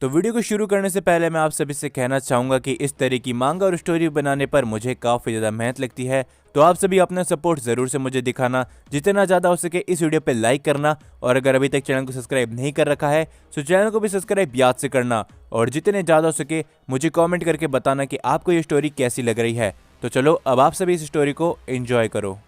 तो वीडियो को शुरू करने से पहले मैं आप सभी से कहना चाहूँगा कि इस तरह की मांगा और स्टोरी बनाने पर मुझे काफ़ी ज़्यादा मेहनत लगती है, तो आप सभी अपना सपोर्ट ज़रूर से मुझे दिखाना, जितना ज़्यादा हो सके इस वीडियो पे लाइक करना, और अगर अभी तक चैनल को सब्सक्राइब नहीं कर रखा है तो चैनल को भी सब्सक्राइब याद से करना, और जितने ज़्यादा हो सके मुझे कॉमेंट करके बताना कि आपको ये स्टोरी कैसी लग रही है। तो चलो अब आप सभी इस स्टोरी को एंजॉय करो।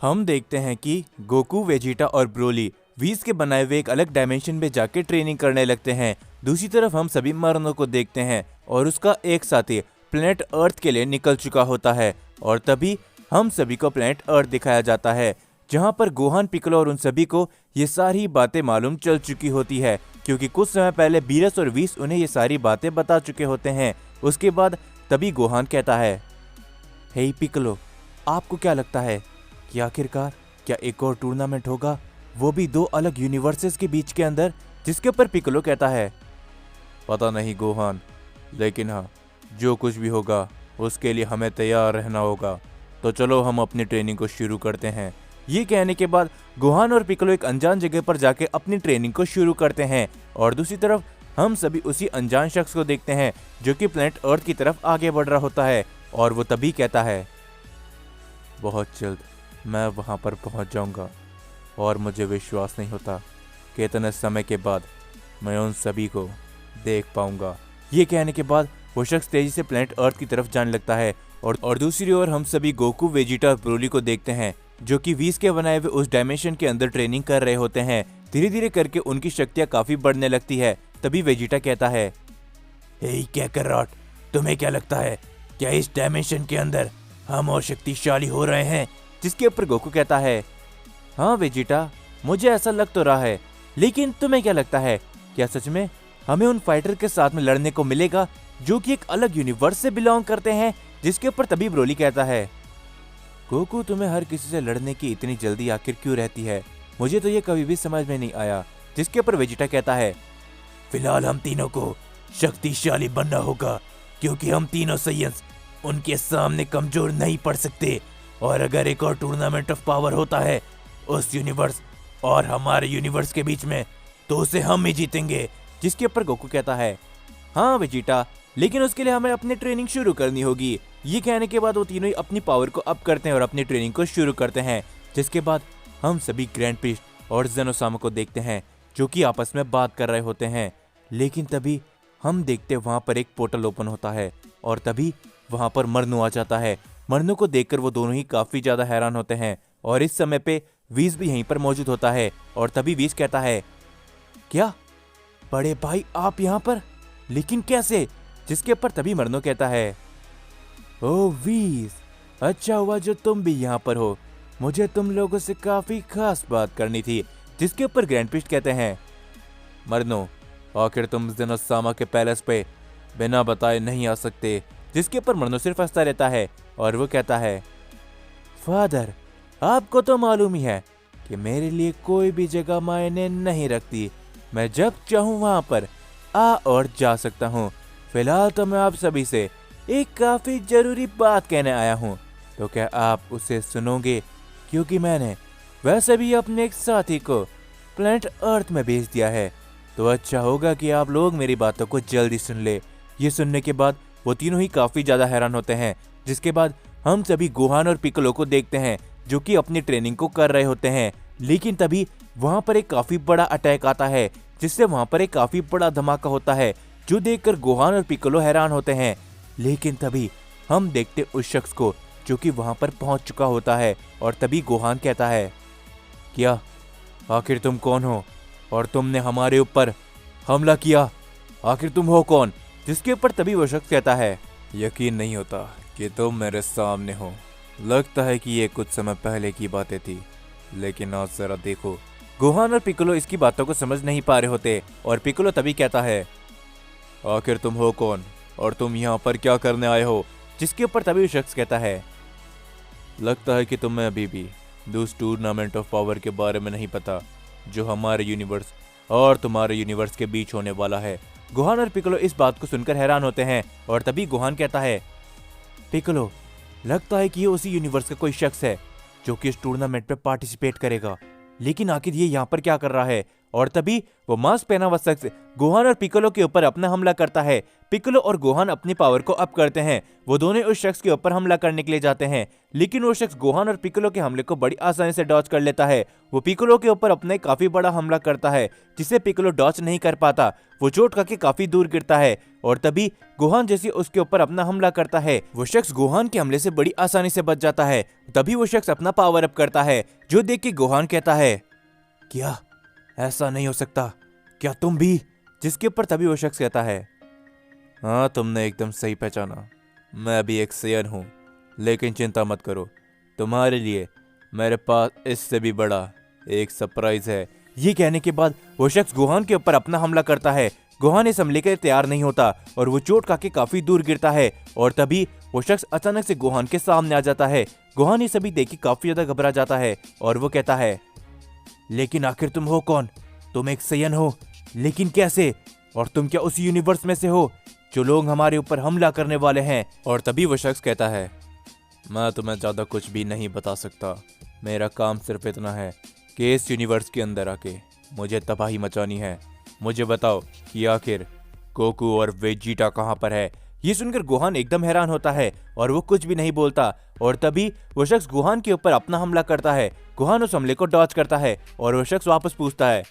हम देखते हैं कि गोकू, वेजिटा और ब्रोली वीज के बनाए हुए एक अलग डायमेंशन में जाके ट्रेनिंग करने लगते हैं। दूसरी तरफ हम सभी मरनो को देखते हैं और उसका एक साथी प्लेनेट अर्थ के लिए निकल चुका होता है, और तभी हम सभी को प्लेनेट अर्थ दिखाया जाता है, जहां पर गोहान, पिक्कोलो और उन सभी को ये सारी बातें मालूम चल चुकी होती है, क्योंकि कुछ समय पहले बीरस और वीस उन्हें ये सारी बातें बता चुके होते हैं। उसके बाद तभी गोहान कहता है, हे पिक्कोलो, आपको क्या लगता है कि आखिरकार क्या एक और टूर्नामेंट होगा, वो भी दो अलग यूनिवर्सेस के बीच के अंदर? जिसके ऊपर पिक्कोलो कहता है, पता नहीं गोहान, लेकिन हाँ, जो कुछ भी होगा उसके लिए हमें तैयार रहना होगा। तो चलो हम अपनी ट्रेनिंग को शुरू करते हैं। ये कहने के बाद गोहान और पिक्कोलो एक अनजान जगह पर जाके अपनी ट्रेनिंग को शुरू करते हैं, और दूसरी तरफ हम सभी उसी अनजान शख्स को देखते हैं जो कि प्लेनेट अर्थ की तरफ आगे बढ़ रहा होता है, और वो तभी कहता है, बहुत जल्द मैं वहाँ पर पहुँच जाऊँगा, और मुझे विश्वास नहीं होता कि इतने समय के बाद मैं उन सभी को देख पाऊंगा। ये कहने के बाद वो शख्स तेजी से प्लेनेट अर्थ की तरफ जाने लगता है, और दूसरी ओर हम सभी गोकू, वेजिटा और ब्रोली को देखते हैं जो कि वीस के बनाए हुए उस डायमेंशन के अंदर ट्रेनिंग कर रहे होते हैं। धीरे धीरे करके उनकी शक्तियाँ काफी बढ़ने लगती है। तभी वेजिटा कहता है, हे कैकरॉट, तुम्हें क्या लगता है, क्या इस डायमेंशन के अंदर हम और शक्तिशाली हो रहे हैं? जिसके ऊपर गोकू कहता है, हाँ वेजिटा, मुझे ऐसा लग तो रहा है, लेकिन तुम्हें क्या लगता है, क्या सच में हमें उन फाइटर के साथ में लड़ने को मिलेगा जो कि एक अलग यूनिवर्स से बिलोंग करते हैं? जिसके ऊपर तभी ब्रोली कहता है, गोकू, तुम्हें हर किसी से लड़ने की इतनी जल्दी आखिर क्यों रहती है? मुझे तो ये कभी भी समझ में नहीं आया। जिसके ऊपर वेजिटा कहता है, फिलहाल हम तीनों को शक्तिशाली बनना होगा, क्योंकि हम तीनों साइंस उनके सामने कमजोर नहीं पड़ सकते, और अगर एक और टूर्नामेंट ऑफ पावर होता है उस यूनिवर्स और हमारे यूनिवर्स के बीच में, तो उसे हम ही जीतेंगे। जिसके ऊपर गोकू कहता है, हाँ वेजिटा, लेकिन उसके लिए हमें अपनी ट्रेनिंग शुरू करनी होगी। ये कहने के बाद वो तीनों ही अपनी पावर को अप करते हैं और अपनी ट्रेनिंग को शुरू करते हैं। जिसके बाद हम सभी ग्रैंड प्रीस्ट और जेनोसामा को देखते हैं जो कि आपस में बात कर रहे होते हैं, लेकिन तभी हम देखते वहां पर एक पोर्टल ओपन होता है, और तभी वहां पर मरनो आ जाता है। मरनो को देखकर वो दोनों ही काफी ज्यादा हैरान होते हैं, और इस समय पे वीस भी यहीं पर मौजूद होता है, और तभी वीस कहता है, क्या बड़े भाई आप यहाँ पर, लेकिन कैसे? जिसके ऊपर तभी मरनो कहता है, ओ वीस, अच्छा हुआ जो तुम भी यहाँ पर हो, मुझे तुम लोगों से काफी खास बात करनी थी। जिसके ऊपर ग्रैंड प्रीस्ट कहते हैं, मरनो, आखिर तुम जेनोसामा के पैलेस पे बिना बताए नहीं आ सकते। जिसके ऊपर मरनो सिर्फ हंसता रहता है, और वो कहता है, फादर, आपको तो मालूम ही है कि मेरे लिए कोई भी जगह मायने नहीं रखती, मैं जब चाहूँ वहां पर आ और जा सकता हूँ। फिलहाल तो मैं आप सभी से एक काफी जरूरी बात कहने आया हूँ, तो क्या आप उसे सुनोगे? क्योंकि मैंने वैसे भी अपने एक साथी को प्लेनेट अर्थ में भेज दिया है, तो अच्छा होगा कि आप लोग मेरी बातों को जल्दी सुन ले। ये सुनने के बाद वो तीनों ही काफी ज्यादा हैरान होते हैं। जिसके बाद हम सभी गोहान और पिक्कोलो को देखते हैं जो कि अपनी ट्रेनिंग को कर रहे होते हैं, लेकिन तभी वहां पर एक काफी बड़ा अटैक आता है, जिससे वहां पर एक काफी बड़ा धमाका होता है, जो देखकर गोहान और पिक्कोलो हैरान होते हैं। लेकिन तभी हम देखते उस शख्स को जो कि वहां पर पहुंच चुका होता है, और तभी गोहान कहता है, क्या आखिर तुम कौन हो, और तुमने हमारे ऊपर हमला किया, आखिर तुम हो कौन? जिसके ऊपर तभी वो शख्स कहता है, यकीन नहीं होता कि तुम मेरे सामने हो, लगता है कि ये कुछ समय पहले की बातें थी, लेकिन आज जरा देखो। गोहान और पिक्कोलो इसकी बातों को समझ नहीं पा रहे होते, और पिक्कोलो तभी कहता है, आखिर तुम हो कौन, और तुम यहाँ पर क्या करने आए हो? जिसके ऊपर तभी वो शख्स कहता है, लगता है कि तुम्हें अभी भी उस टूर्नामेंट ऑफ पावर के बारे में नहीं पता जो हमारे यूनिवर्स और तुम्हारे यूनिवर्स के बीच होने वाला है। गोहान और पिक्कोलो इस बात को सुनकर हैरान होते हैं, और तभी गोहान कहता है, पिक्कोलो, लगता है कि ये उसी यूनिवर्स का कोई शख्स है जो कि इस टूर्नामेंट पे पार्टिसिपेट करेगा, लेकिन आखिर ये यहाँ पर क्या कर रहा है, और तभी वो मास्क पहना हुआ शख्स गोहान और पिकोलो के ऊपर अपना हमला करता है। पिकोलो और गोहान अपनी पावर को अप करते हैं। वो दोनों उस शख्स के ऊपर हमला करने के लिए जाते हैं, लेकिन वो शख्स गोहान और पिकोलो के हमले को बड़ी आसानी से डॉज कर लेता है। वो पिकोलो के ऊपर अपने काफी बड़ा हमला करता है, जिसे पिकोलो डॉज नहीं कर पाता। वो चोट खा के काफी दूर गिरता है और तभी गोहान जैसे उसके ऊपर अपना हमला करता है, वो शख्स गोहान के हमले से बड़ी आसानी से बच जाता है। तभी वो शख्स अपना पावर अप करता है, जो देख के गोहान कहता है, क्या ऐसा नहीं हो सकता, क्या तुम भी? जिसके ऊपर तभी वो शख्स कहता है, हाँ तुमने एकदम सही पहचाना, मैं भी एक सेयन हूँ, लेकिन चिंता मत करो, तुम्हारे लिए मेरे पास इससे भी बड़ा एक सरप्राइज है। ये कहने के बाद वो शख्स गोहान के ऊपर अपना हमला करता है। गोहान इस हमले के लिए तैयार नहीं होता और वो चोट खा के काफी दूर गिरता है और तभी वो शख्स अचानक से गोहान के सामने आ जाता है। गोहान ये सभी देख के काफी ज्यादा घबरा जाता है और वो कहता है, लेकिन आखिर तुम हो कौन? तुम एक सेयन हो, लेकिन कैसे? और तुम क्या उसी यूनिवर्स में से हो जो लोग हमारे ऊपर हमला करने वाले हैं? और तभी वो शख्स कहता है, मैं तुम्हें ज्यादा कुछ भी नहीं बता सकता, मेरा काम सिर्फ इतना है कि इस यूनिवर्स के अंदर आके मुझे तबाही मचानी है। मुझे बताओ कि आखिर गोकू और वेजिटा कहाँ पर है? ये सुनकर गोहान एकदम हैरान होता है और वो कुछ भी नहीं बोलता और तभी वो शख्स गोहान के ऊपर अपना हमला करता है। गोहान उस हमले को डॉज करता है और वो शख्स वापस पूछता है,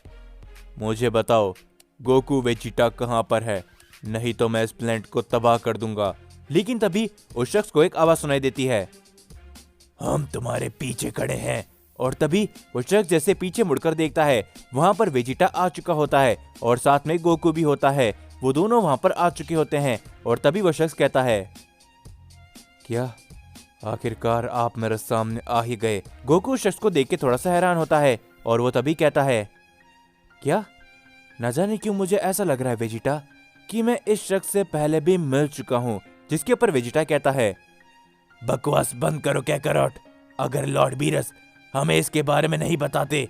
मुझे बताओ गोकू वेजिटा कहाँ पर है, नहीं तो मैं इस प्लेनेट को तबाह कर दूंगा। लेकिन तभी उस शख्स को एक आवाज सुनाई देती है, हम तुम्हारे पीछे खड़े हैं। और तभी वो शख्स जैसे पीछे मुड़कर देखता है, वहां पर वेजिटा आ चुका होता है और साथ में गोकू भी होता है। वो दोनों वहां पर आ चुके होते हैं और तभी वो शख्स कहता है, क्या आखिरकार आप मेरे सामने आ ही गए? गोकू उस शख्स को देख के थोड़ा सा हैरान होता है और वो तभी कहता है, क्या? न जाने क्यों मुझे ऐसा लग रहा है वेजिटा कि मैं इस शख्स से पहले भी मिल चुका हूँ। जिसके ऊपर वेजिटा कहता है, बकवास बंद करो कैकरॉट, अगर लॉर्ड बीरस हमें इसके बारे में नहीं बताते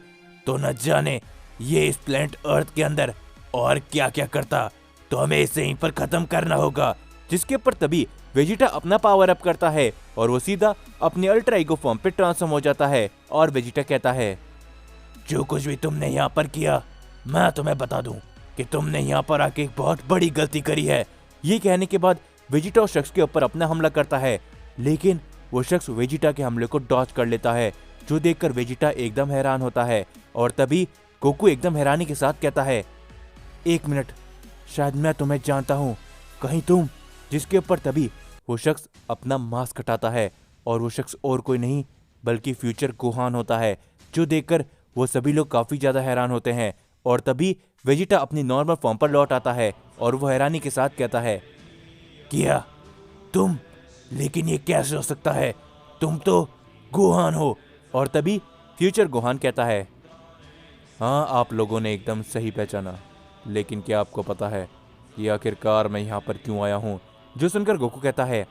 तो न जाने ये इस प्लेनेट अर्थ के अंदर और क्या क्या करता, तो हमें इसे यहीं पर खत्म करना होगा। जिसके ऊपर तभी वेजिटा अपना पावर अप करता है और वो सीधा अपने अल्ट्रा ईगो फॉर्म पे ट्रांसफॉर्म हो जाता है और वेजिटा कहता है, जो कुछ भी तुमने यहाँ पर किया, मैं तुम्हें बता दूं कि तुमने यहाँ पर आके एक बहुत बड़ी गलती करी है। ये कहने के बाद वेजिटा उस शख्स के ऊपर अपना हमला करता है, लेकिन वो शख्स वेजिटा के हमले को डॉज कर लेता है, जो देखकर वेजिटा एकदम हैरान होता है और तभी गोकू एकदम हैरानी के साथ कहता है, एक मिनट, शायद मैं तुम्हें जानता हूँ, कहीं तुम? जिसके ऊपर तभी वो शख्स अपना मास्क हटाता है और वो शख्स और कोई नहीं बल्कि फ्यूचर गोहान होता है, जो देखकर वो सभी लोग काफी ज्यादा हैरान होते हैं। और तभी वेजिटा अपनी नॉर्मल फॉर्म पर लौट आता है और वो हैरानी के साथ कहता है, क्या तुम? लेकिन ये कैसे हो सकता है, तुम तो गोहान हो। और तभी फ्यूचर गोहान कहता है, हाँ आप लोगों ने एकदम सही पहचाना, लेकिन क्या आपको पता है कि आखिरकार मैं यहाँ पर क्यों आया हूँ? जो सुनकर गोकू कहता है,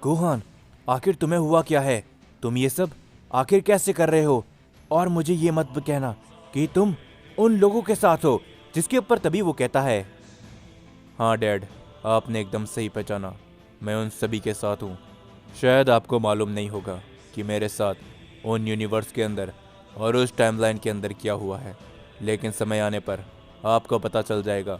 गोहान आखिर तुम्हें हुआ क्या है? तुम ये सब आखिर कैसे कर रहे हो? और मुझे ये मत कहना कि तुम उन लोगों के साथ हो। जिसके ऊपर तभी वो कहता है, हाँ डैड, आपने एकदम सही पहचाना, मैं उन सभी के साथ हूँ। शायद आपको मालूम नहीं होगा कि मेरे साथ उन यूनिवर्स के अंदर और उस टाइमलाइन के अंदर क्या हुआ है, लेकिन समय आने पर आपको पता चल जाएगा।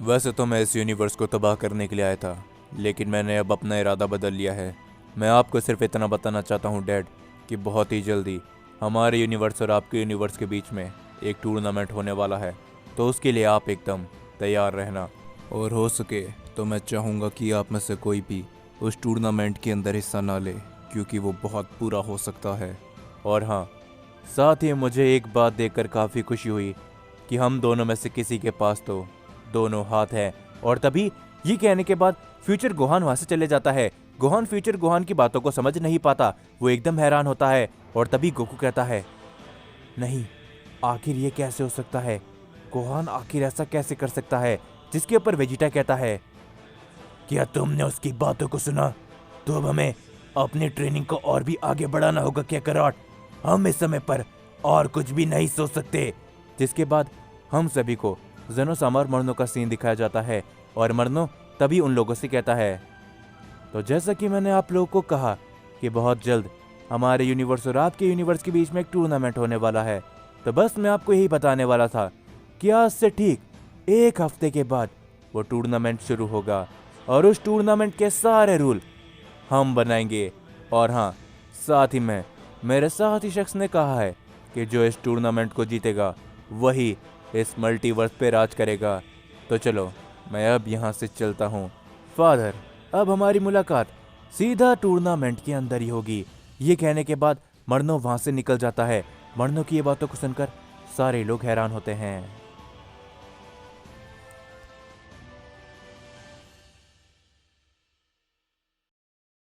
वैसे तो मैं इस यूनिवर्स को तबाह करने के लिए आया था, लेकिन मैंने अब अपना इरादा बदल लिया है। मैं आपको सिर्फ इतना बताना चाहता हूँ डैड कि बहुत ही जल्दी हमारे यूनिवर्स और आपके यूनिवर्स के बीच में एक टूर्नामेंट होने वाला है, तो उसके लिए आप एकदम तैयार रहना। और हो सके तो मैं चाहूँगा कि आप में से कोई भी उस टूर्नामेंट के अंदर हिस्सा ना ले, क्योंकि वो बहुत बुरा हो सकता है। और हाँ, साथ ही मुझे एक बात देखकर काफ़ी खुशी हुई कि हम दोनों में से किसी के पास तो दोनों हाथ हैं। और तभी ये कहने के बाद फ्यूचर गोहान वहाँ से चले जाता है। गोहान फ्यूचर गोहान की बातों को समझ नहीं पाता, वो एकदम हैरान होता है। और तभी गोकू कहता है, नहीं, आखिर ये कैसे हो सकता है? गोहान आखिर ऐसा कैसे कर सकता है? जिसके ऊपर वेजिटा कहता है, क्या तुमने उसकी बातों को सुना? तो अब हमें अपनी ट्रेनिंग को और भी आगे बढ़ाना होगा क्या करॉट? हम इस समय पर और कुछ भी नहीं सोच सकते। जिसके बाद हम सभी को ज़ेनोसामा और मर्नो का सीन दिखाया जाता है और मर्नो तभी उन लोगों से कहता है, तो जैसा कि मैंने आप लोगों को कहा कि बहुत जल्द हमारे यूनिवर्स और आपके यूनिवर्स के बीच में एक टूर्नामेंट होने वाला है, तो बस मैं आपको यही बताने वाला था कि आज से ठीक 1 हफ्ते के बाद वो टूर्नामेंट शुरू होगा और उस टूर्नामेंट के सारे रूल हम बनाएंगे। और हाँ, साथ ही में मेरे साथी शख्स ने कहा है कि जो इस टूर्नामेंट को जीतेगा वही इस मल्टीवर्स पे राज करेगा। तो चलो मैं अब यहाँ से चलता हूँ। फादर, अब हमारी मुलाकात सीधा टूर्नामेंट के अंदर ही होगी। ये कहने के बाद मर्नो वहां से निकल जाता है। मर्नो की ये बातों को सुनकर सारे लोग हैरान होते हैं।